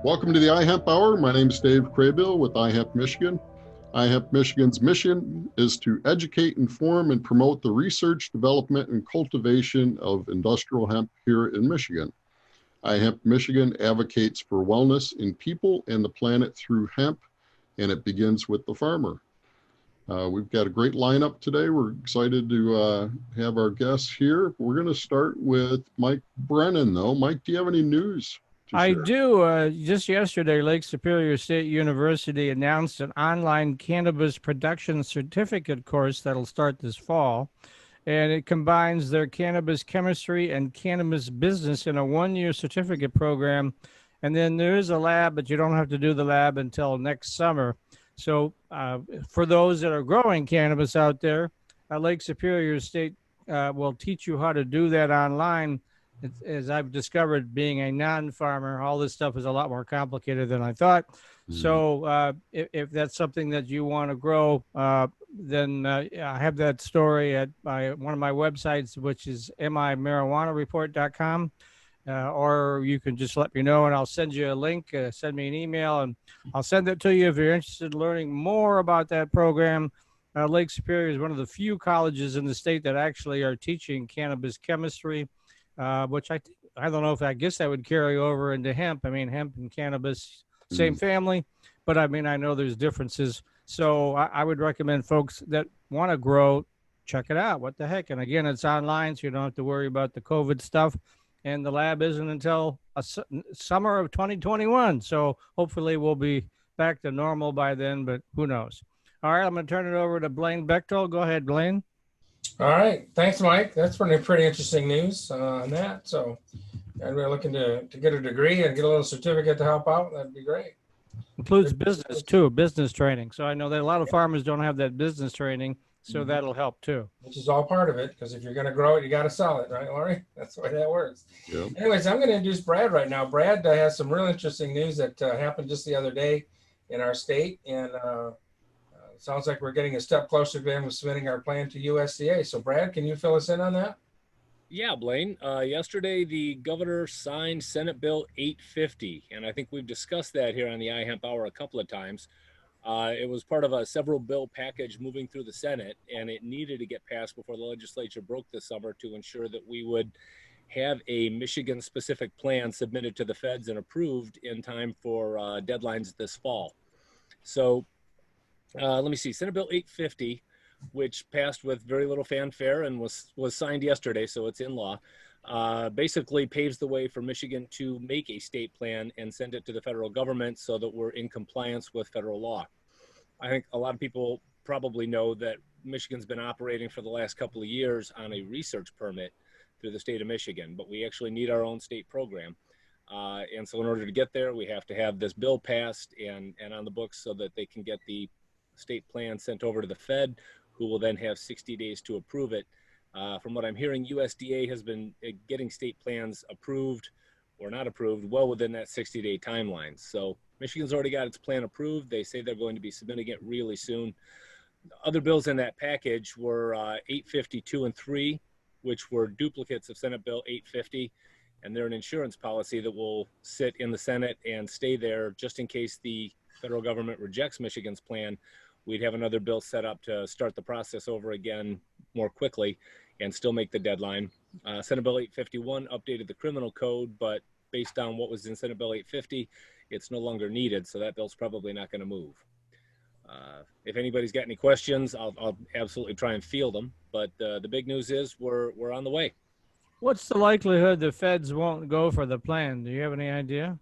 Welcome to the iHemp Hour. My name is Dave Craybill with iHemp Michigan. iHemp Michigan's mission is to educate, inform, and promote the research, development, and cultivation of industrial hemp here in Michigan. iHemp Michigan advocates for wellness in people and the planet through hemp, and it begins with the farmer. We've got a great lineup today. We're excited to have our guests here. We're going to start with Mike Brennan, though. Mike, do you have any news? I do. Just yesterday, Lake Superior State University announced an online cannabis production certificate course that'll start this fall. And it combines their cannabis chemistry and cannabis business in a one-year certificate program. And then there is a lab, but you don't have to do the lab until next summer. So for those that are growing cannabis out there, Lake Superior State will teach you how to do that online. As I've discovered, being a non-farmer, all this stuff is a lot more complicated than I thought. So if that's something that you want to grow, then I have that story at one of my websites, which is MIMarijuanaReport.com. Or you can just let me know and I'll send you a link, send me an email, and I'll send it to you if you're interested in learning more about that program. Lake Superior is one of the few colleges in the state that actually are teaching cannabis chemistry. Which I don't know if I guess that would carry over into hemp. I mean, hemp and cannabis, same family, but I mean, I know there's differences. So I would recommend folks that want to grow, check it out. What the heck? And again, it's online, so you don't have to worry about the COVID stuff. And the lab isn't until summer of 2021. So hopefully we'll be back to normal by then, but who knows? All right, I'm going to turn it over to Blaine Bechtel. Go ahead, Blaine. All right. Thanks, Mike. That's pretty interesting news on that. So anybody looking to get a degree and get a little certificate to help out, that'd be great. Includes business too, business training. So I know that a lot of farmers don't have that business training, so that'll help too. Which is all part of it, because if you're going to grow it, you got to sell it, right, Laurie? That's the way that works. Yeah. Anyways, I'm going to introduce Brad right now. Brad has some real interesting news that happened just the other day in our state, and sounds like we're getting a step closer to him with submitting our plan to USDA. So Brad, can you fill us in on that? Yeah, Blaine. Yesterday, the governor signed Senate Bill 850, and I think we've discussed that here on the iHemp Hour a couple of times. It was part of a several bill package moving through the Senate, and it needed to get passed before the legislature broke this summer to ensure that we would have a Michigan-specific plan submitted to the feds and approved in time for deadlines this fall. So let me see, Senate Bill 850, which passed with very little fanfare and was signed yesterday, so it's in law, basically paves the way for Michigan to make a state plan and send it to the federal government so that we're in compliance with federal law. I think a lot of people probably know that Michigan's been operating for the last couple of years on a research permit through the state of Michigan, but we actually need our own state program. And so in order to get there, we have to have this bill passed and on the books so that they can get the state plan sent over to the Fed, who will then have 60 days to approve it. From what I'm hearing, USDA has been getting state plans approved or not approved well within that 60-day timeline. So Michigan's already got its plan approved. They say they're going to be submitting it really soon. Other bills in that package were 852 and 3, which were duplicates of Senate Bill 850, and they're an insurance policy that will sit in the Senate and stay there just in case the federal government rejects Michigan's plan. We'd have another bill set up to start the process over again more quickly and still make the deadline. Senate Bill 851 updated the criminal code, but based on what was in Senate Bill 850, it's no longer needed, so that bill's probably not going to move. If anybody's got any questions, I'll absolutely try and field them, but the big news is we're on the way. What's the likelihood the feds won't go for the plan? Do you have any idea?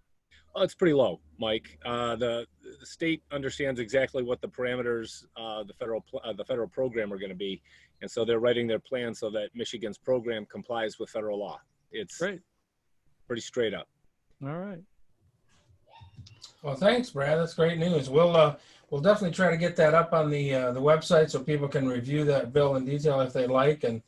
Oh, it's pretty low, Mike. The state understands exactly what the parameters the federal program are going to be, and so they're writing their plan so that Michigan's program complies with federal law. It's great, pretty straight up. All right. Well, thanks, Brad. That's great news. We'll definitely try to get that up on the website so people can review that bill in detail if they like and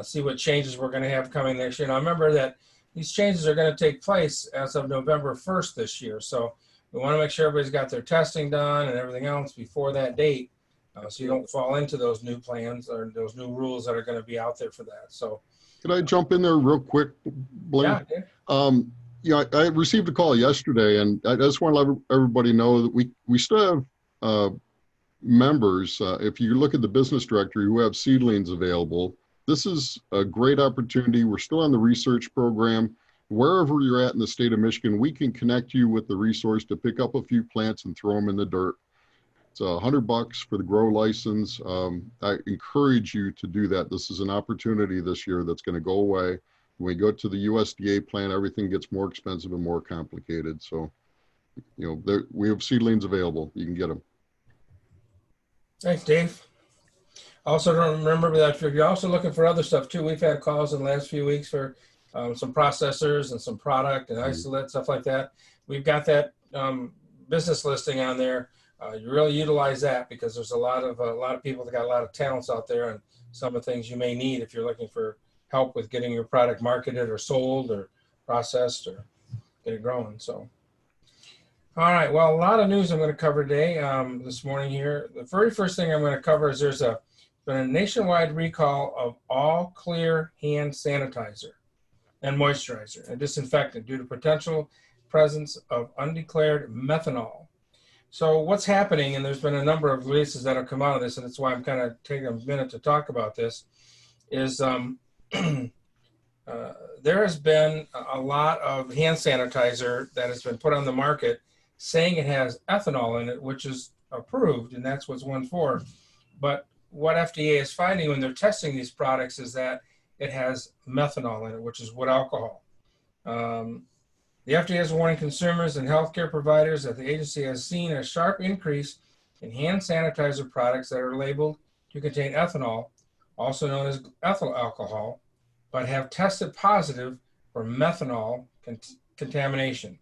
see what changes we're going to have coming next year. Now, remember that these changes are going to take place as of November 1st this year. So we want to make sure everybody's got their testing done and everything else before that date, so you don't fall into those new plans or those new rules that are going to be out there for that. So Can I jump in there real quick, Blaine? Yeah. I received a call yesterday, and I just want to let everybody know that we still have members. If you look at the business directory, who have seedlings available. This is a great opportunity. We're still on the research program. Wherever you're at in the state of Michigan, we can connect you with the resource to pick up a few plants and throw them in the dirt. It's $100 for the grow license. I encourage you to do that. This is an opportunity this year that's going to go away. When we go to the USDA plant, everything gets more expensive and more complicated. So, we have seedlings available. You can get them. Thanks, Dave. Also, don't remember that if you're also looking for other stuff too, we've had calls in the last few weeks for some processors and some product and isolate, stuff like that. We've got that business listing on there. You really utilize that because there's a lot of people that got a lot of talents out there and some of the things you may need if you're looking for help with getting your product marketed or sold or processed or get it growing. So, all right. Well, a lot of news I'm going to cover today, this morning here. The very first thing I'm going to cover is there's been a nationwide recall of all clear hand sanitizer and moisturizer and disinfectant due to potential presence of undeclared methanol. So what's happening, and there's been a number of releases that have come out of this, and that's why I'm kind of taking a minute to talk about this, is there has been a lot of hand sanitizer that has been put on the market saying it has ethanol in it, which is approved, and that's what's one for. But what FDA is finding when they're testing these products is that it has methanol in it, which is wood alcohol. The FDA is warning consumers and healthcare providers that the agency has seen a sharp increase in hand sanitizer products that are labeled to contain ethanol, also known as ethyl alcohol, but have tested positive for methanol contamination.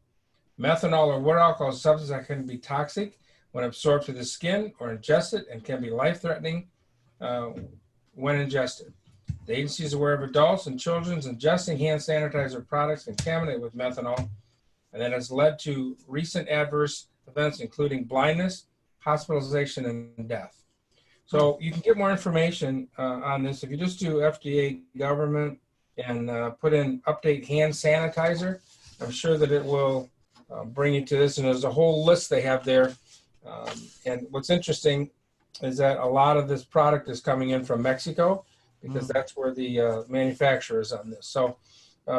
Methanol or wood alcohol is a substance that can be toxic when absorbed through the skin or ingested and can be life-threatening when ingested. The agency is aware of adults and children ingesting hand sanitizer products contaminated with methanol, and that has led to recent adverse events, including blindness, hospitalization, and death. So you can get more information on this if you just do FDA government and put in update hand sanitizer. I'm sure that it will bring you to this, and there's a whole list they have there. And what's interesting is that a lot of this product is coming in from Mexico because that's where the manufacturer is on this. So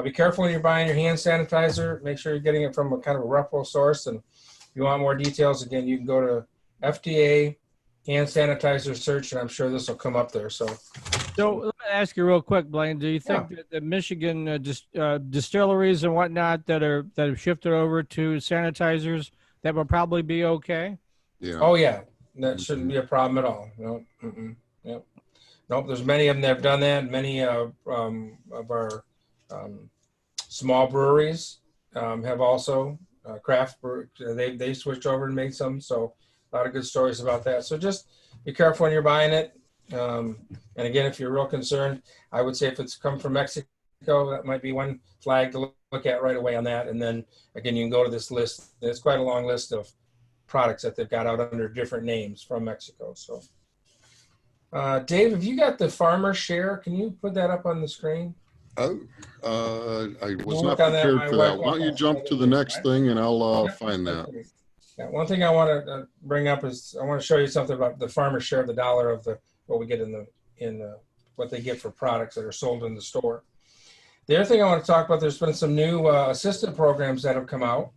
be careful when you're buying your hand sanitizer. Make sure you're getting it from a kind of a reputable source. And if you want more details, again, you can go to FDA hand sanitizer search, and I'm sure this will come up there. So let me ask you real quick, Blaine. Do you think that the Michigan distilleries and whatnot that have shifted over to sanitizers that will probably be okay? Yeah. Oh yeah, that shouldn't be a problem at all. No. Yep. Nope. There's many of them that have done that. Many of our small breweries have also craft brew. They switched over and made some. So a lot of good stories about that. So just be careful when you're buying it. And again, if you're real concerned, I would say if it's come from Mexico, that might be one flag to look at right away on that. And then again, you can go to this list. It's quite a long list of products that they've got out under different names from Mexico. So, Dave, have you got the farmer share? Can you put that up on the screen? Oh, I was not prepared for that. Why don't you jump to the next thing and I'll find that. Yeah, one thing I want to bring up is I want to show you something about the farmer share of the dollar of what we get in what they get for products that are sold in the store. The other thing I want to talk about, there's been some new assistance programs that have come out.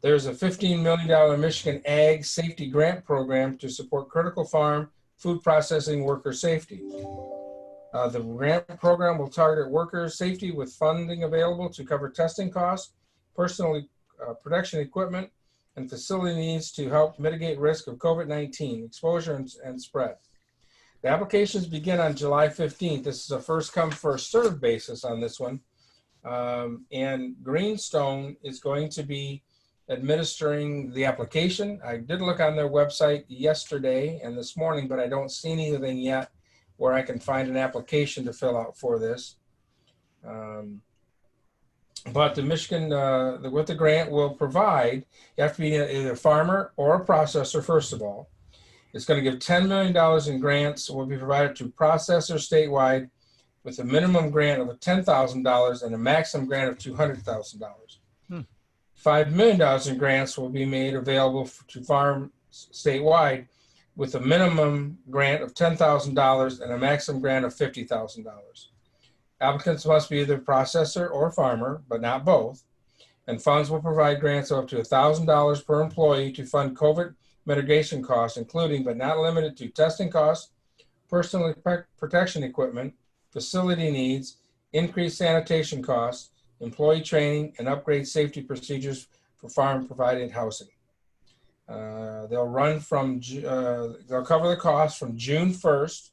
There's a $15 million Michigan Ag Safety Grant Program to support critical farm food processing worker safety. The grant program will target worker safety with funding available to cover testing costs, personal protection equipment, and facility needs to help mitigate risk of COVID-19 exposure and spread. The applications begin on July 15th. This is a first come, first served basis on this one. And Greenstone is going to be administering the application. I did look on their website yesterday and this morning, but I don't see anything yet where I can find an application to fill out for this. But the Michigan, what the grant will provide, you have to be either a farmer or a processor, first of all. It's going to give $10 million in grants will be provided to processors statewide with a minimum grant of $10,000 and a maximum grant of $200,000. $5 million in grants will be made available to farms statewide with a minimum grant of $10,000 and a maximum grant of $50,000. Applicants must be either processor or farmer, but not both. And funds will provide grants of up to $1,000 per employee to fund COVID mitigation costs, including but not limited to testing costs, personal protection equipment, facility needs, increased sanitation costs, employee training, and upgrade safety procedures for farm-provided housing. They'll cover the costs from June 1st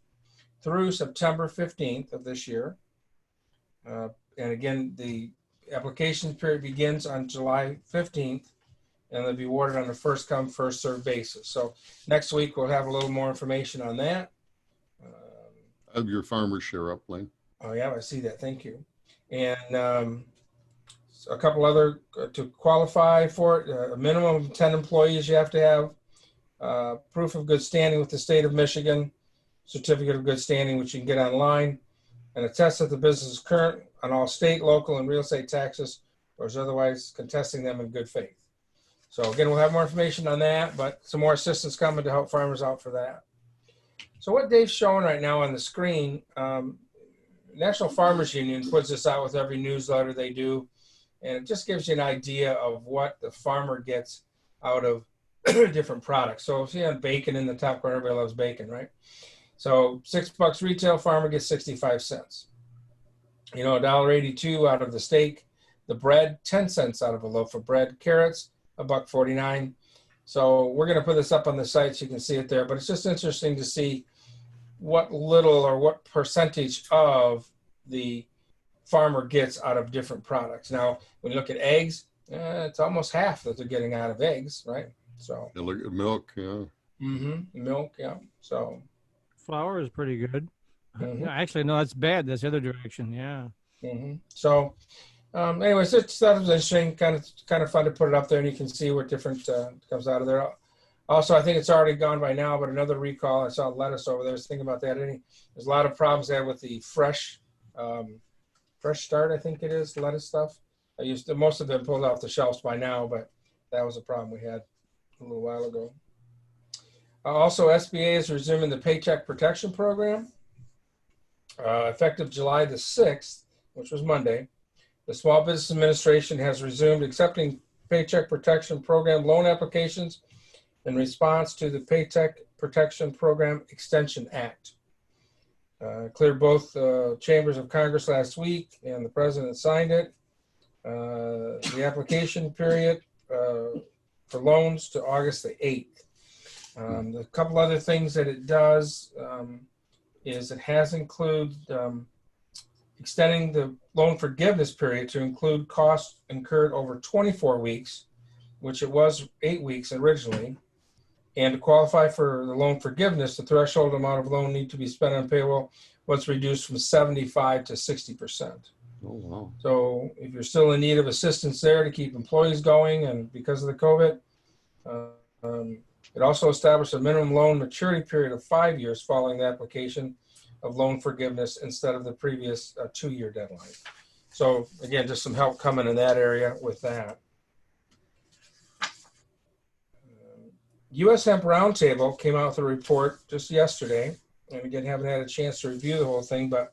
through September 15th of this year. And again, the application period begins on July 15th, and they'll be awarded on a first come, first served basis. So next week, we'll have a little more information on that. I have your farmer's share up, Lane. Oh yeah, I see that. Thank you. And a couple other, to qualify for it, a minimum of 10 employees you have to have, proof of good standing with the state of Michigan, certificate of good standing, which you can get online, and attest that the business is current on all state, local, and real estate taxes, or is otherwise contesting them in good faith. So again, we'll have more information on that, but some more assistance coming to help farmers out for that. So what Dave's showing right now on the screen, National Farmers Union puts this out with every newsletter they do, and it just gives you an idea of what the farmer gets out of different products. So if you have bacon in the top corner, everybody loves bacon, right? So $6 retail, farmer gets 65 cents. You know, $1.82 out of the steak. The bread, 10 cents out of a loaf of bread. Carrots, $1.49. So we're going to put this up on the site so you can see it there. But it's just interesting to see what little or what percentage of the farmer gets out of different products. Now, when you look at eggs, it's almost half that they're getting out of eggs, right? So You look at milk, yeah. Milk, yeah. So Flour is pretty good. Mhm. No, actually, no, that's bad. That's the other direction. Yeah. So anyways, it's that was interesting, kind of fun to put it up there, and you can see what different comes out of there. Also, I think it's already gone by now, but another recall. I saw lettuce over there. I was thinking about that. There's a lot of problems there with the fresh start, I think it is, lettuce stuff. Most of them pulled off the shelves by now, but that was a problem we had a little while ago. Also, SBA is resuming the Paycheck Protection Program. Effective July the 6th, which was Monday, the Small Business Administration has resumed accepting Paycheck Protection Program loan applications in response to the Paycheck Protection Program Extension Act. Cleared both chambers of Congress last week, and the president signed it. The application period for loans to August the 8th. A couple other things that it does is it has included extending the loan forgiveness period to include costs incurred over 24 weeks, which it was 8 weeks originally. And to qualify for the loan forgiveness, the threshold amount of loan need to be spent on payroll was reduced from 75 to 60%. Oh, wow. So if you're still in need of assistance there to keep employees going, and because of the COVID, it also established a minimum loan maturity period of 5 years following the application of loan forgiveness instead of the previous 2-year deadline. So again, just some help coming in that area with that. U.S. Hemp Roundtable came out with a report just yesterday, and again, haven't had a chance to review the whole thing, but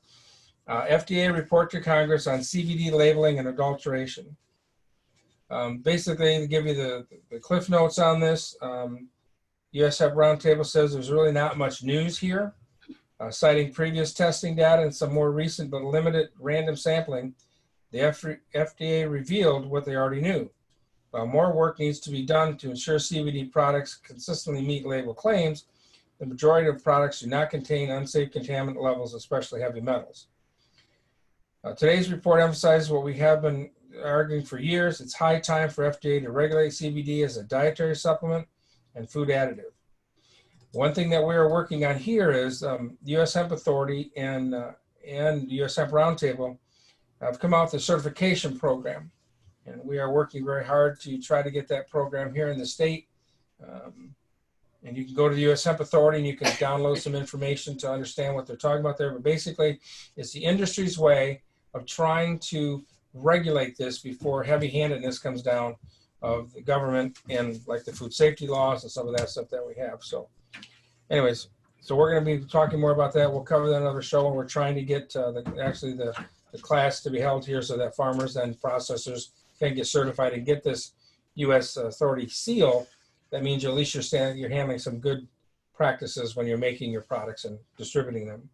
FDA report to Congress on CBD labeling and adulteration. Basically, to give you the cliff notes on this, U.S. Hemp Roundtable says there's really not much news here. Citing previous testing data and some more recent but limited random sampling, the FDA revealed what they already knew. While more work needs to be done to ensure CBD products consistently meet label claims, the majority of products do not contain unsafe contaminant levels, especially heavy metals. Today's report emphasizes what we have been arguing for years. It's high time for FDA to regulate CBD as a dietary supplement and food additive. One thing that we are working on here is the U.S. Hemp Authority and U.S. Hemp Roundtable have come out with a certification program. And we are working very hard to try to get that program here in the state. And you can go to the U.S. Hemp Authority and you can download some information to understand what they're talking about there. But basically, it's the industry's way of trying to regulate this before heavy-handedness comes down of the government and like the food safety laws and some of that stuff that we have. So anyways, so we're going to be talking more about that. We'll cover that in another show, and we're trying to get the class to be held here so that farmers and processors can get certified and get this U.S. Authority seal. That means at least you're handling some good practices when you're making your products and distributing them.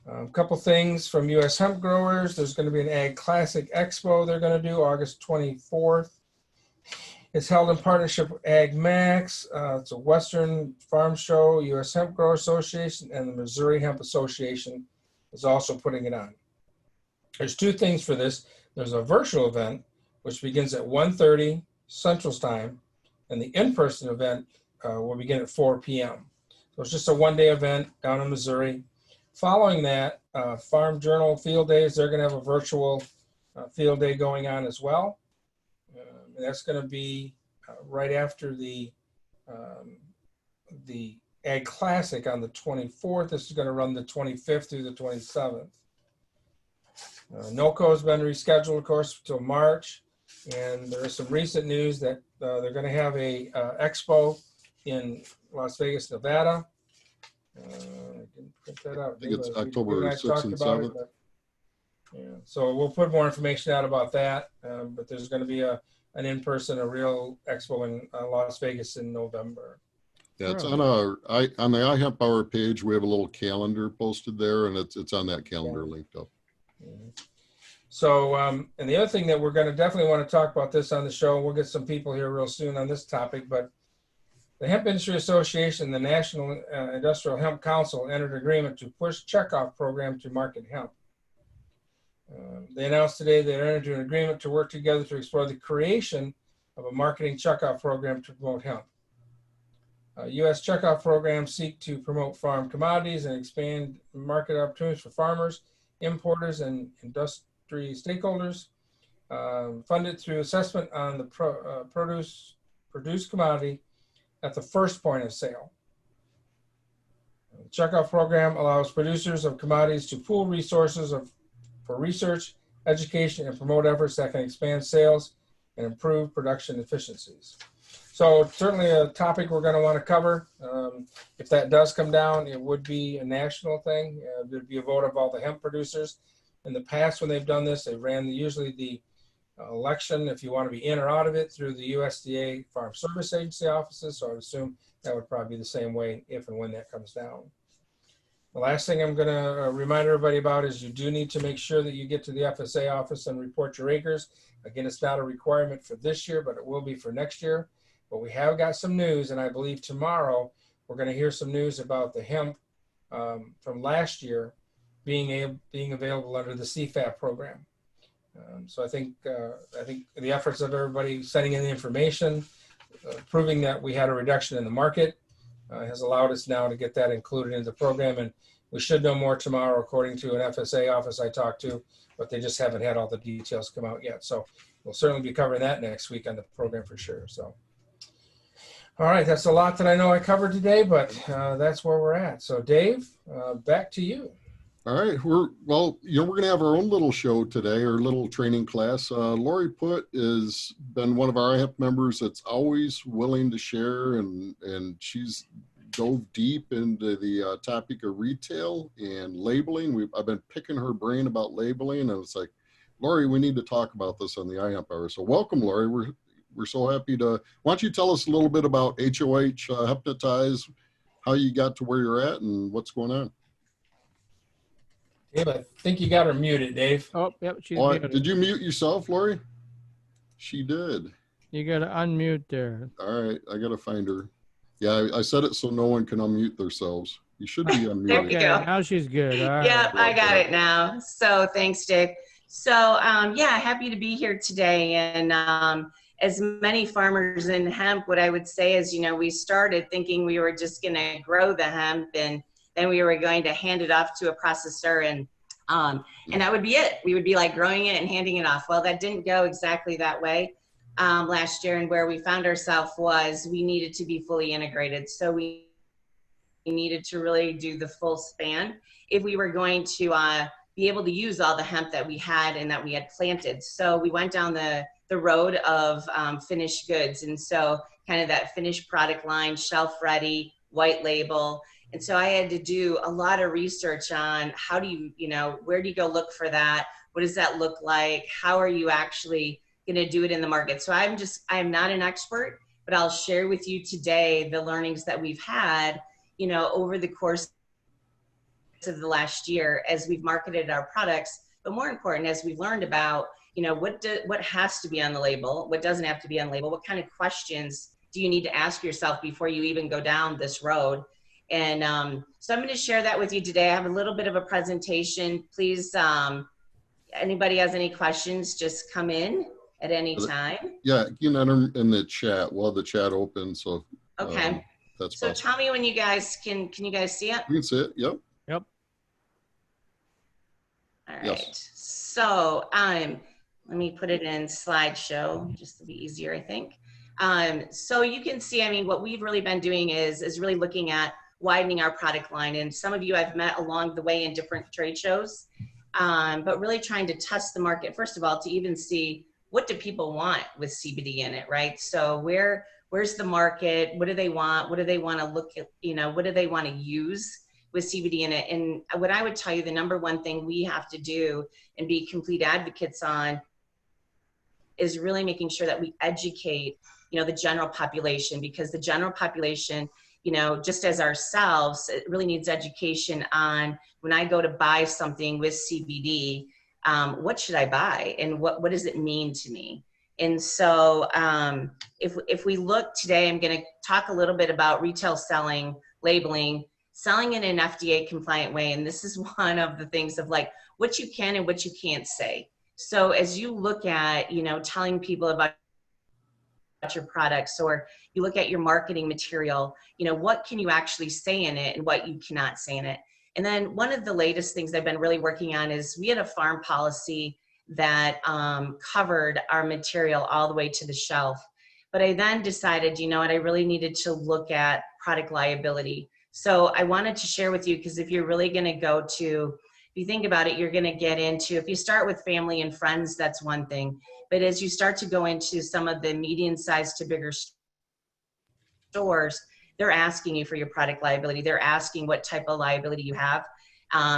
A couple things from U.S. hemp growers. There's going to be an Ag Classic Expo they're going to do August 24th. It's held in partnership with Ag Max. It's a Western Farm Show. U.S. Hemp Grower Association and the Missouri Hemp Association is also putting it on. There's two things for this. There's a virtual event, which begins at 1:30 Central Time, and the in-person event will begin at 4 p.m. So it's just a one-day event down in Missouri. Following that, Farm Journal Field Days, they're going to have a virtual field day going on as well. And that's going to be right after the Ag Classic on the 24th. This is going to run the 25th through the 27th. NOCO has been rescheduled, of course, until March. And there is some recent news that they're going to have a expo in Las Vegas, Nevada. I can print that out. I think it's October 6th and 7th. Yeah, so we'll put more information out about that. But there's going to be an in-person, a real expo in Las Vegas in November. Yeah, it's on the iHemp Hour page. We have a little calendar posted there, and it's on that calendar linked up. Mm-hmm. So, and the other thing that we're going to definitely want to talk about this on the show, we'll get some people here real soon on this topic, but the Hemp Industry Association, the National Industrial Hemp Council entered agreement to push checkoff program to market hemp. They announced today they entered into an agreement to work together to explore the creation of a marketing checkoff program to promote hemp. U.S. checkoff programs seek to promote farm commodities and expand market opportunities for farmers, importers, and industry stakeholders, funded through assessment on the produced commodity at the first point of sale. The checkoff program allows producers of commodities to pool resources for research, education, and promote efforts that can expand sales and improve production efficiencies. So certainly a topic we're going to want to cover. If that does come down, it would be a national thing. There'd be a vote of all the hemp producers. In the past, when they've done this, they ran usually the election, if you want to be in or out of it, through the USDA Farm Service Agency offices. So I would assume that would probably be the same way if and when that comes down. The last thing I'm going to remind everybody about is you do need to make sure that you get to the FSA office and report your acres. Again, it's not a requirement for this year, but it will be for next year. But we have got some news, and I believe tomorrow we're going to hear some news about the hemp from last year being available under the CFAP program. So I think the efforts of everybody sending in the information, proving that we had a reduction in the market, has allowed us now to get that included in the program. And we should know more tomorrow, according to an FSA office I talked to, but they just haven't had all the details come out yet. So we'll certainly be covering that next week on the program for sure. So, all right, that's a lot that I know I covered today, but that's where we're at. So Dave, back to you. All right, we're going to have our own little show today, our little training class. Lori Putt has been one of our iHemp members that's always willing to share, and she's dove deep into the topic of retail and labeling. I've been picking her brain about labeling, and it's like, Lori, we need to talk about this on the iHemp Hour. So welcome, Lori. We're so happy to. Why don't you tell us a little bit about HOH Hempnotize, how you got to where you're at, and what's going on? Dave, I think you got her muted, Dave. Oh, yep, she's muted. Did you mute yourself, Lori? She did. You got to unmute there. All right, I got to find her. Yeah, I said it so no one can unmute themselves. You should be unmuted. There we go. Now she's good. All right. Yep, I got it now. So thanks, Dave. So yeah, happy to be here today. And as many farmers in hemp, what I would say is, we started thinking we were just going to grow the hemp, and then we were going to hand it off to a processor, and that would be it. We would be like growing it and handing it off. Well, that didn't go exactly that way. last year, and where we found ourselves was we needed to be fully integrated. So we needed to really do the full span if we were going to be able to use all the hemp that we had and that we had planted. So we went down the road of finished goods. And so kind of that finished product line, shelf ready, white label. And so I had to do a lot of research on how do you, where do you go look for that? What does that look like? How are you actually going to do it in the market? So I'm not an expert, but I'll share with you today the learnings that we've had, over the course of the last year as we've marketed our products, but more important, as we've learned about, what has to be on the label, what doesn't have to be on the label, what kind of questions do you need to ask yourself before you even go down this road. And so I'm going to share that with you today. I have a little bit of a presentation. Please, anybody has any questions, just come in at any time. Yeah, you can enter them in the chat while the chat opens. So okay. That's so possible. tell me when you guys can you guys see it? You can see it. Yep. Yep. All right. Yes. So let me put it in slideshow just to be easier, I think. So you can see, what we've really been doing is really looking at widening our product line. And some of you I've met along the way in different trade shows, but really trying to test the market, first of all, to even see what do people want with CBD in it, right? So where's the market? What do they want? What do they want to look at? What do they want to use with CBD in it? And what I would tell you, the number one thing we have to do and be complete advocates on is really making sure that we educate, the general population, because the general population, just as ourselves, it really needs education on when I go to buy something with CBD, what should I buy and what does it mean to me? And so if we look today, I'm going to talk a little bit about retail selling, labeling, selling in an FDA compliant way. And this is one of the things of like what you can and what you can't say. So as you look at, telling people about your products, or you look at your marketing material, what can you actually say in it and what you cannot say in it. And then one of the latest things I've been really working on is we had a farm policy that covered our material all the way to the shelf. But I then decided, I really needed to look at product liability. So I wanted to share with you, because if you're really going to go to, if you think about it, you're going to get into, if you start with family and friends, that's one thing. But as you start to go into some of the medium-sized to bigger stores, they're asking you for your product liability. They're asking what type of liability you have.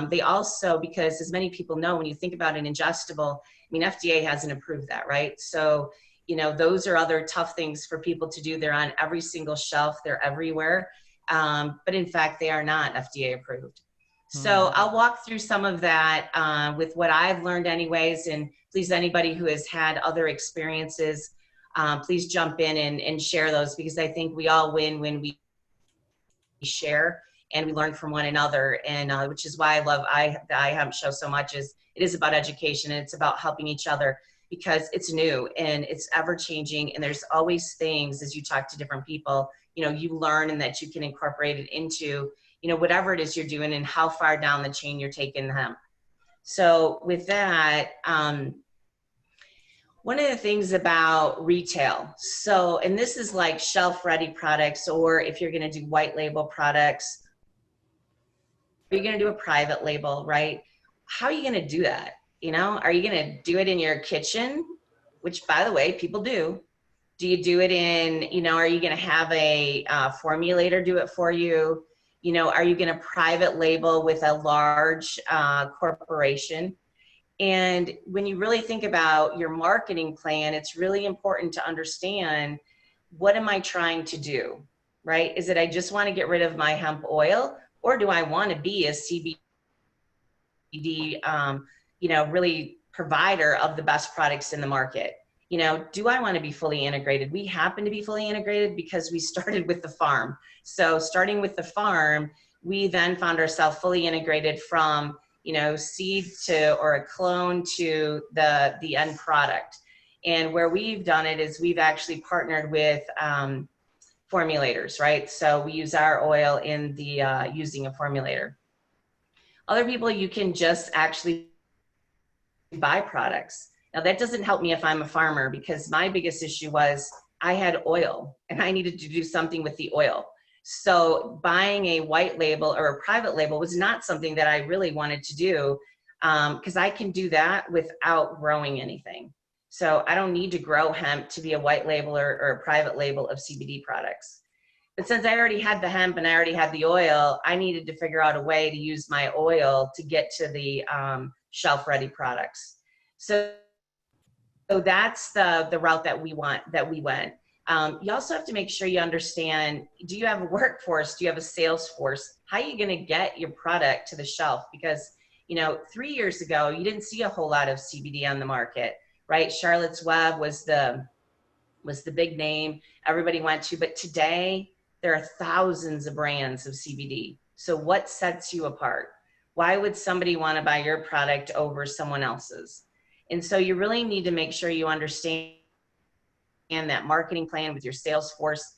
They also, because as many people know, when you think about an ingestible, FDA hasn't approved that, right? So, those are other tough things for people to do. They're on every single shelf. They're everywhere. But in fact, they are not FDA approved. So I'll walk through some of that with what I've learned anyways. And please, anybody who has had other experiences, please jump in and share those, because I think we all win when we share and we learn from one another. And which is why I love the iHemp show so much, is it is about education and it's about helping each other, because it's new and it's ever changing. And there's always things, as you talk to different people, you learn and that you can incorporate it into, whatever it is you're doing and how far down the chain you're taking hemp. So with that, one of the things about retail, so, and this is like shelf ready products, or if you're going to do white label products, you're going to do a private label, right? How are you going to do that? Are you going to do it in your kitchen? Which, by the way, people do. Do you do it in, are you going to have a formulator do it for you? Are you going to private label with a large corporation? And when you really think about your marketing plan, it's really important to understand, what am I trying to do, right? Is it I just want to get rid of my hemp oil, or do I want to be a CBD, really provider of the best products in the market? Do I want to be fully integrated? We happen to be fully integrated because we started with the farm. So starting with the farm, we then found ourselves fully integrated from, seed to, or a clone to the end product. And where we've done it is we've actually partnered with formulators, right? So we use our oil in the using a formulator. Other people, you can just actually buy products. Now that doesn't help me if I'm a farmer, because my biggest issue was I had oil and I needed to do something with the oil. So buying a white label or a private label was not something that I really wanted to do, because I can do that without growing anything. So I don't need to grow hemp to be a white label or a private label of CBD products. But since I already had the hemp and I already had the oil, I needed to figure out a way to use my oil to get to the shelf-ready products. So that's the route that we went. You also have to make sure you understand, do you have a workforce? Do you have a sales force? How are you going to get your product to the shelf? Because, 3 years ago, you didn't see a whole lot of CBD on the market, right? Charlotte's Web was the big name everybody went to, but today there are thousands of brands of CBD. So what sets you apart? Why would somebody want to buy your product over someone else's? And so you really need to make sure you understand that marketing plan with your sales force.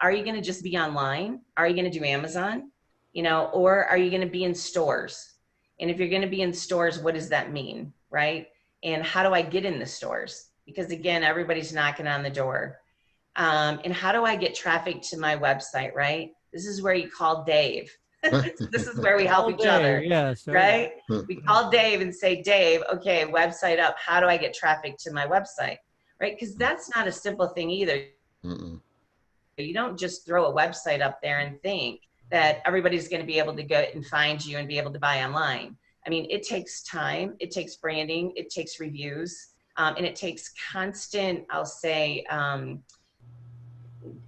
Are you going to just be online? Are you going to do Amazon? Or are you going to be in stores? And if you're going to be in stores, what does that mean, right? And how do I get in the stores? Because again, everybody's knocking on the door. And how do I get traffic to my website, right? This is where you call Dave. This is where we help each other, yes, right? We call Dave and say, Dave, okay, website up. How do I get traffic to my website, right? Because that's not a simple thing either. You don't just throw a website up there and think that everybody's going to be able to go and find you and be able to buy online. I mean, it takes time, it takes branding, it takes reviews, and it takes constant, I'll say,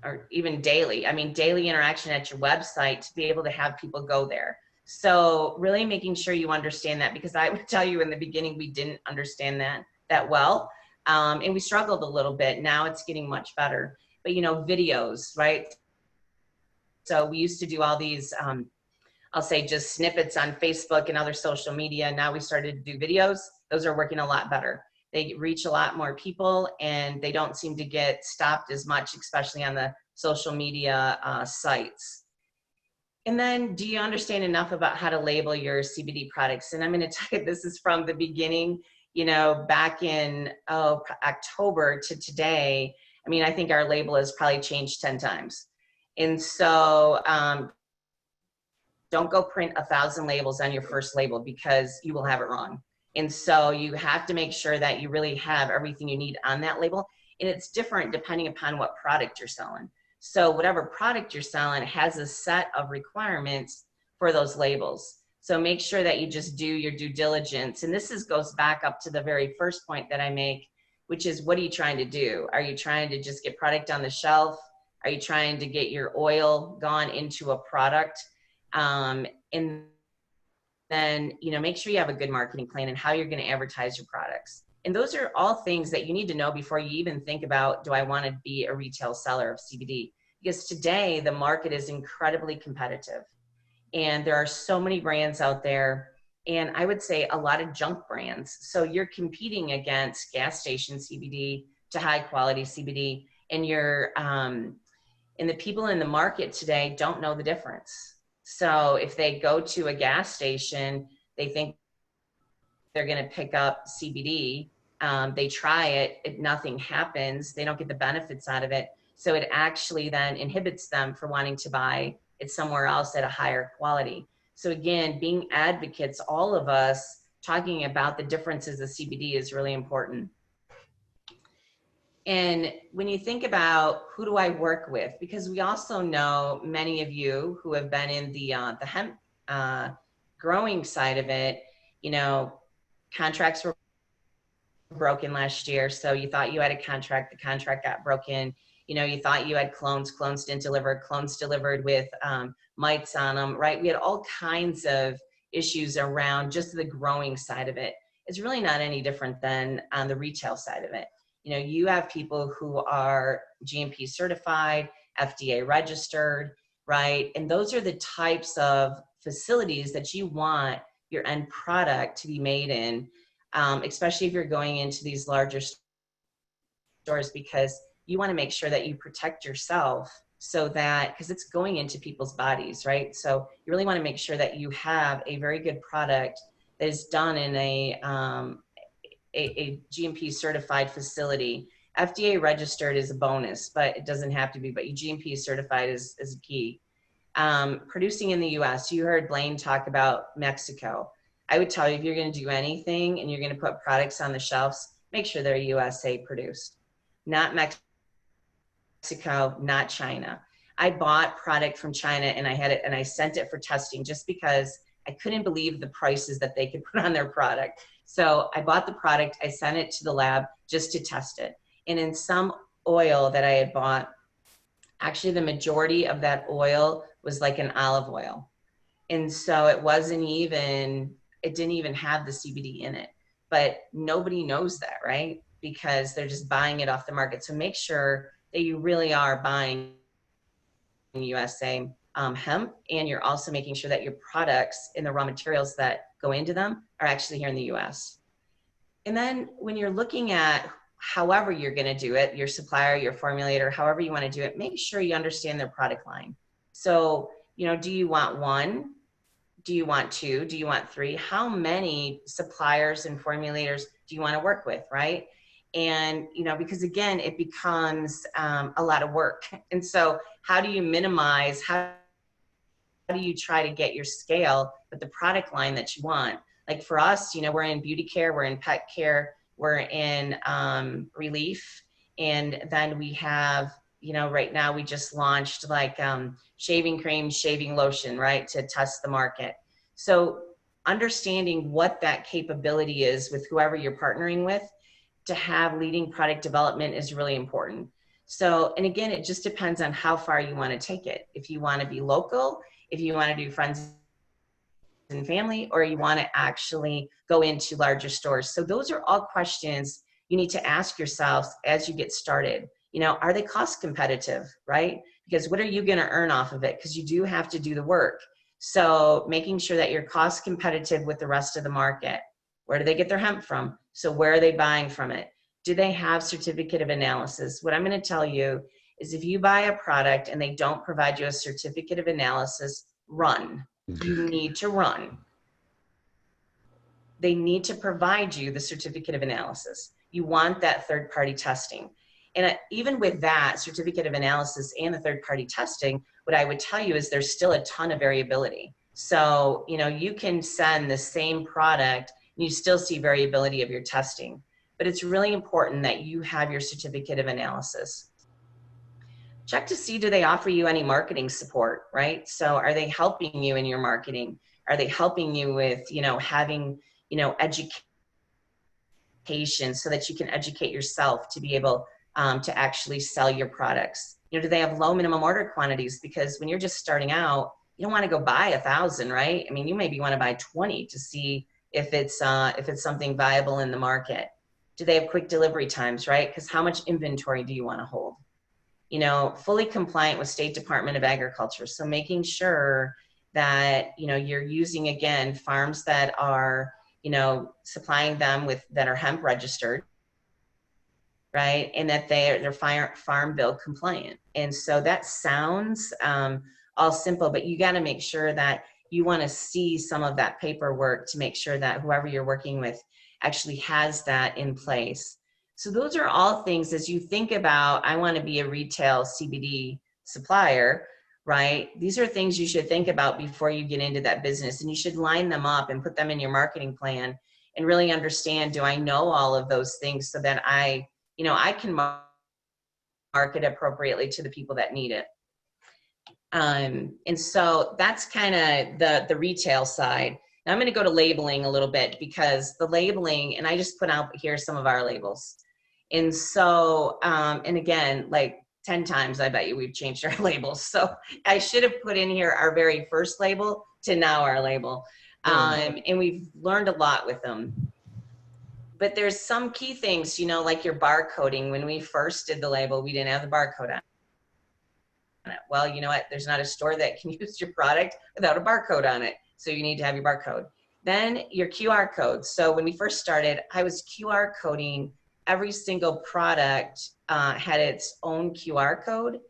or even daily interaction at your website to be able to have people go there. So really making sure you understand that, because I would tell you in the beginning, we didn't understand that well. And we struggled a little bit. Now it's getting much better. But, videos, right? So we used to do all these, I'll say just snippets on Facebook and other social media. Now we started to do videos. Those are working a lot better. They reach a lot more people and they don't seem to get stopped as much, especially on the social media sites. And then, do you understand enough about how to label your CBD products? And I'm going to tell you, this is from the beginning, back in October to today. I mean, I think our label has probably changed 10 times. And so don't go print 1,000 labels on your first label, because you will have it wrong. And so you have to make sure that you really have everything you need on that label. And it's different depending upon what product you're selling. So whatever product you're selling has a set of requirements for those labels. So make sure that you just do your due diligence. And this goes back up to the very first point that I make, which is, what are you trying to do? Are you trying to just get product on the shelf? Are you trying to get your oil gone into a product? And then, make sure you have a good marketing plan and how you're going to advertise your products. And those are all things that you need to know before you even think about, do I want to be a retail seller of CBD? Because today the market is incredibly competitive and there are so many brands out there, and I would say a lot of junk brands. So you're competing against gas station CBD to high quality CBD, and and the people in the market today don't know the difference. So if they go to a gas station, they think they're going to pick up CBD. They try it, nothing happens. They don't get the benefits out of it. So it actually then inhibits them from wanting to buy it somewhere else at a higher quality. So again, being advocates, all of us talking about the differences of CBD is really important. And when you think about who do I work with, because we also know many of you who have been in the hemp growing side of it, contracts were broken last year. So you thought you had a contract, the contract got broken. You thought you had clones didn't deliver, clones delivered with mites on them, right? We had all kinds of issues around just the growing side of it. It's really not any different than on the retail side of it. You have people who are GMP certified, FDA registered, right? And those are the types of facilities that you want your end product to be made in, especially if you're going into these larger stores, because you want to make sure that you protect yourself, so that, because it's going into people's bodies, right? So you really want to make sure that you have a very good product that is done in a GMP certified facility. FDA registered is a bonus, but it doesn't have to be, but GMP certified is key. Producing in the US, you heard Blaine talk about Mexico. I would tell you, if you're going to do anything and you're going to put products on the shelves, make sure they're USA produced, not Mexico, not China. I bought product from China and I had it and I sent it for testing just because I couldn't believe the prices that they could put on their product. So I bought the product, I sent it to the lab just to test it. And in some oil that I had bought, actually the majority of that oil was like an olive oil. And so it didn't even have the CBD in it, but nobody knows that, right? Because they're just buying it off the market. So make sure that you really are buying USA hemp, and you're also making sure that your products and the raw materials that go into them are actually here in the US. And then when you're looking at however you're going to do it, your supplier, your formulator, however you want to do it, make sure you understand their product line. So, do you want one? Do you want two? Do you want three? How many suppliers and formulators do you want to work with, right? And, because again, it becomes a lot of work. And so how do you minimize, how do you try to get your scale with the product line that you want? Like for us, we're in beauty care, we're in pet care, we're in relief. And then we have, right now we just launched like shaving cream, shaving lotion, right, to test the market. So understanding what that capability is with whoever you're partnering with to have leading product development is really important. So, and again, it just depends on how far you want to take it. If you want to be local, if you want to do friends and family, or you want to actually go into larger stores. So those are all questions you need to ask yourselves as you get started. Are they cost competitive, right? Because what are you going to earn off of it? Because you do have to do the work. So making sure that you're cost competitive with the rest of the market. Where do they get their hemp from? So where are they buying from it? Do they have certificate of analysis? What I'm going to tell you is if you buy a product and they don't provide you a certificate of analysis, run. You need to run. They need to provide you the certificate of analysis. You want that third-party testing. And even with that certificate of analysis and the third-party testing, what I would tell you is there's still a ton of variability. So, you can send the same product and you still see variability of your testing. But it's really important that you have your certificate of analysis. Check to see, do they offer you any marketing support, right? So are they helping you in your marketing? Are they helping you with, having, education so that you can educate yourself to be able to actually sell your products? Do they have low minimum order quantities? Because when you're just starting out, you don't want to go buy 1,000, right? I mean, you maybe want to buy 20 to see if it's something viable in the market. Do they have quick delivery times, right? Because how much inventory do you want to hold? Fully compliant with State Department of Agriculture. So making sure that, you're using, again, farms that are, supplying them with, that are hemp registered, right? And that they're farm bill compliant. And so that sounds all simple, but you got to make sure that you want to see some of that paperwork to make sure that whoever you're working with actually has that in place. So those are all things as you think about, I want to be a retail CBD supplier, right? These are things you should think about before you get into that business, and you should line them up and put them in your marketing plan and really understand, do I know all of those things so that I can market appropriately to the people that need it. And so that's kind of the retail side. Now I'm going to go to labeling a little bit, because the labeling, and I just put out here some of our labels. And so, and again, like 10 times, I bet you we've changed our labels. So I should have put in here our very first label to now our label. And we've learned a lot with them. But there's some key things, like your barcoding. When we first did the label, we didn't have the barcode on it. Well, you know what? There's not a store that can use your product without a barcode on it. So you need to have your barcode. Then your QR codes. So when we first started, I was QR coding every single product had its own QR code,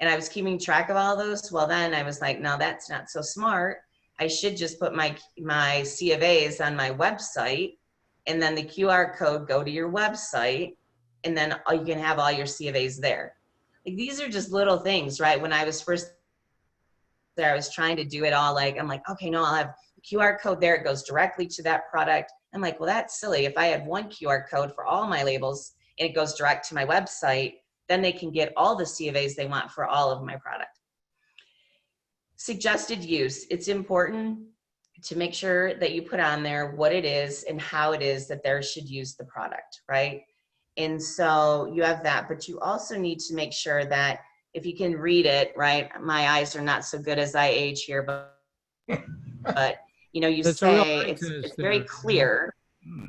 and I was keeping track of all those. Well, then I was like, no, that's not so smart. I should just put my C of A's on my website, and then the QR code go to your website, and then you can have all your C of A's there. Like, these are just little things, right? When I was first there, I was trying to do it all, like, I'm like, okay, no, I'll have the QR code there. It goes directly to that product. I'm like, well, that's silly. If I had one QR code for all my labels and it goes direct to my website, then they can get all the C of A's they want for all of my product. Suggested use. It's important to make sure that you put on there what it is and how it is that they should use the product, right? And so you have that, but you also need to make sure that if you can read it, right? My eyes are not so good as I age here, but you know, you That's say it's very clear.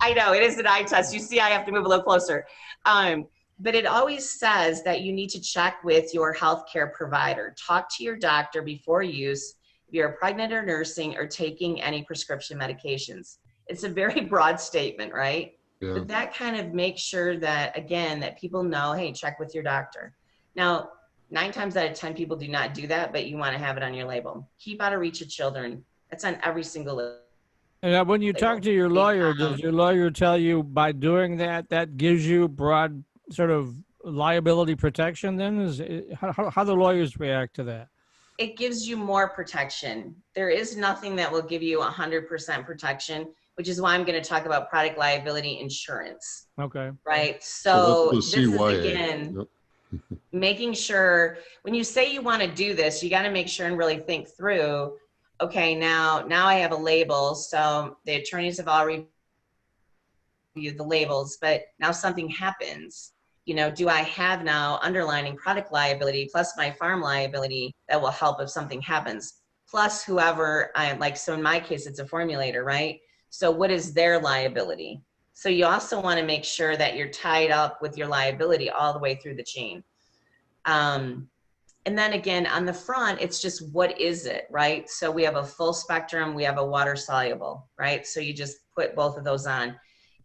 I know it is an eye test. You see, I have to move a little closer. But it always says that you need to check with your healthcare provider. Talk to your doctor before use if you're pregnant or nursing or taking any prescription medications. It's a very broad statement, right? Yeah. But that kind of makes sure that, again, that people know, hey, check with your doctor. Now, 9 times out of 10 people do not do that, but you want to have it on your label. Keep out of reach of children. That's on every single label. And when you talk to your lawyer, does your lawyer tell you by doing that, that gives you broad sort of liability protection then? How the lawyers react to that? It gives you more protection. There is nothing that will give you 100% protection, which is why I'm going to talk about product liability insurance. Okay. Right. So that's this the is, CYA. again, Yep. making sure when you say you want to do this, you got to make sure and really think through, okay, now I have a label. So the attorneys have all reviewed the labels, but now something happens. You know, do I have now underlining product liability plus my farm liability that will help if something happens? Plus whoever I'm like, so in my case, it's a formulator, right? So what is their liability? So you also want to make sure that you're tied up with your liability all the way through the chain. And then again, on the front, it's just, what is it, right? So we have a full spectrum, we have a water soluble, right? So you just put both of those on.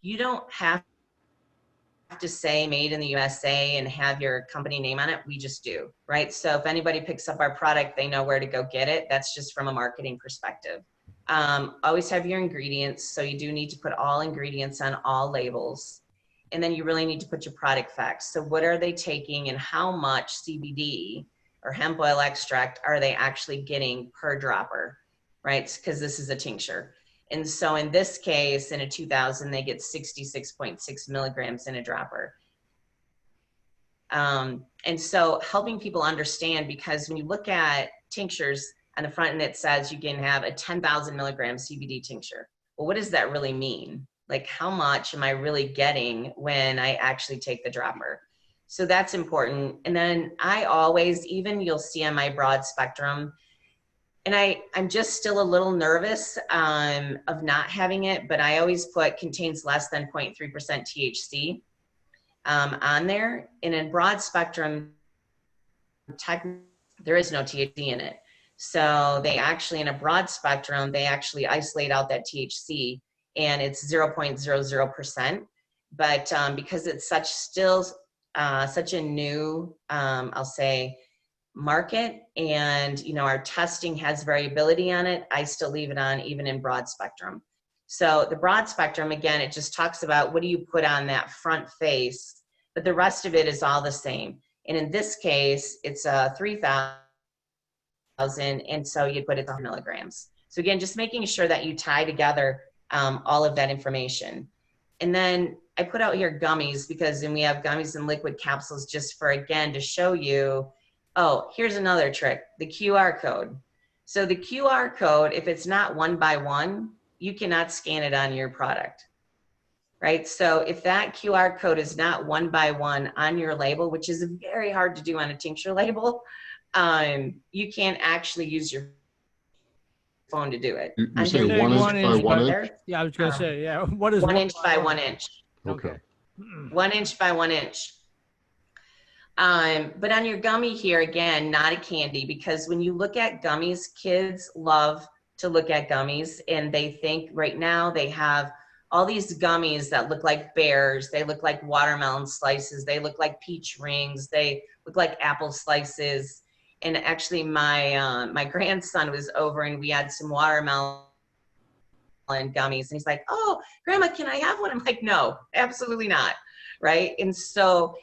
You don't have to say made in the USA and have your company name on it. We just do, right? So if anybody picks up our product, they know where to go get it. That's just from a marketing perspective. Always have your ingredients. So you do need to put all ingredients on all labels. And then you really need to put your product facts. So what are they taking and how much CBD or hemp oil extract are they actually getting per dropper, right? Because this is a tincture. And so in this case, in a 2000, they get 66.6 milligrams in a dropper. And so helping people understand, because when you look at tinctures on the front end, it says you can have a 10,000 milligram CBD tincture. Well, what does that really mean? Like, how much am I really getting when I actually take the dropper? So that's important. And then I always, even you'll see on my broad spectrum, and I'm just still a little nervous of not having it, but I always put contains less than 0.3% THC on there. And in broad spectrum, there is no THC in it. So they actually, in a broad spectrum, they actually isolate out that THC, and it's 0.00%. But because it's such a new, I'll say, market, and you know, our testing has variability on it, I still leave it on even in broad spectrum. So the broad spectrum, again, it just talks about what do you put on that front face, but the rest of it is all the same. And in this case, it's 3,000, and so you put it 100 milligrams. So again, just making sure that you tie together all of that information. And then I put out here gummies, because then we have gummies and liquid capsules, just for, again, to show you, oh, here's another trick, the QR code. So the QR code, if it's not 1 by 1, you cannot scan it on your product, right? So if that QR code is not 1 by 1 on your label, which is very hard to do on a tincture label, you can't actually use your phone to do it. You say 1 inch by 1 inch? Yeah, I was going to say, yeah. What is 1 inch by 1 inch? Okay. 1 inch by 1 inch. But on your gummy here, again, not a candy, because when you look at gummies, kids love to look at gummies, and they think right now they have all these gummies that look like bears, they look like watermelon slices, they look like peach rings, they look like apple slices. And actually my grandson was over, and we had some watermelon and gummies. And he's like, oh, Grandma, can I have one? I'm like, no, absolutely not. Right. And so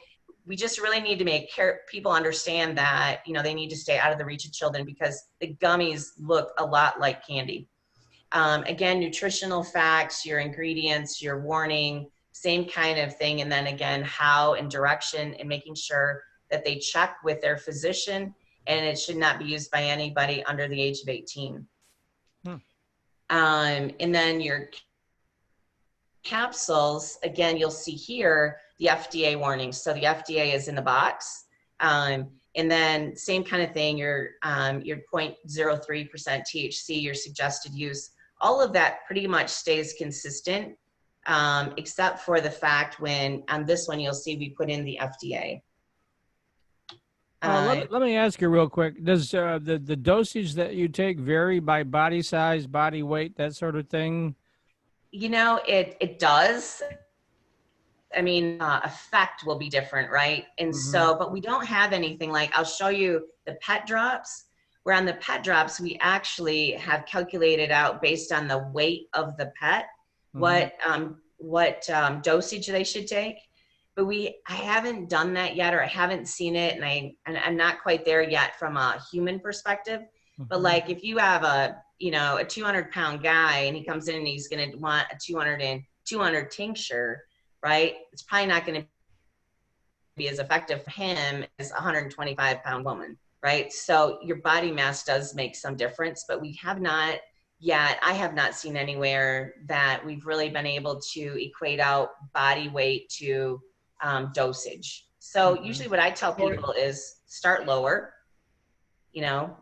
we just really need to make people understand that, you know, they need to stay out of the reach of children because the gummies look a lot like candy. Again, nutritional facts, your ingredients, your warning, same kind of thing. And then again, how and direction, and making sure that they check with their physician, and it should not be used by anybody under the age of 18. And then your capsules, again, you'll see here the FDA warnings. So the FDA is in the box. And then same kind of thing, your 0.03% THC, your suggested use, all of that pretty much stays consistent, except for the fact when on this one, you'll see we put in the FDA. Let me ask you real quick. Does the dosage that you take vary by body size, body weight, that sort of thing? You know, it does. I mean, effect will be different, right? And so, but we don't have anything like, I'll show you the pet drops, where on the pet drops, we actually have calculated out based on the weight of the pet, what dosage they should take. But I haven't done that yet, or I haven't seen it. And I'm not quite there yet from a human perspective. But like, if you have a 200-pound guy and he comes in and he's going to want a 200 tincture, right? It's probably not going to be as effective for him as a 125-pound woman, right? So your body mass does make some difference, but we have not yet, I have not seen anywhere that we've really been able to equate out body weight to dosage. So usually what I tell people is start lower,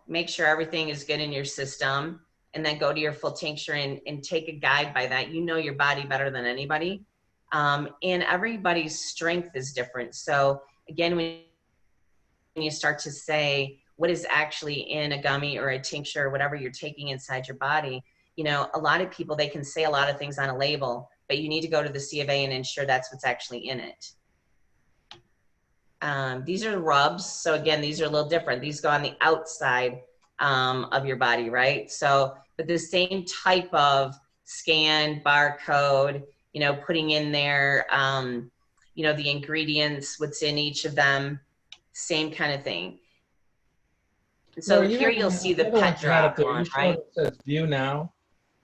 make sure everything is good in your system, and then go to your full tincture and take a guide by that. You know your body better than anybody. And everybody's strength is different. So again, when you start to say what is actually in a gummy or a tincture or whatever you're taking inside your body, a lot of people, they can say a lot of things on a label, but you need to go to the C of A and ensure that's what's actually in it. These are rubs. So again, these are a little different. These go on the outside of your body, right? So, but the same type of scan, barcode, putting in there, the ingredients, what's in each of them, same kind of thing. So here you'll see the pet drop one, right? It says view now.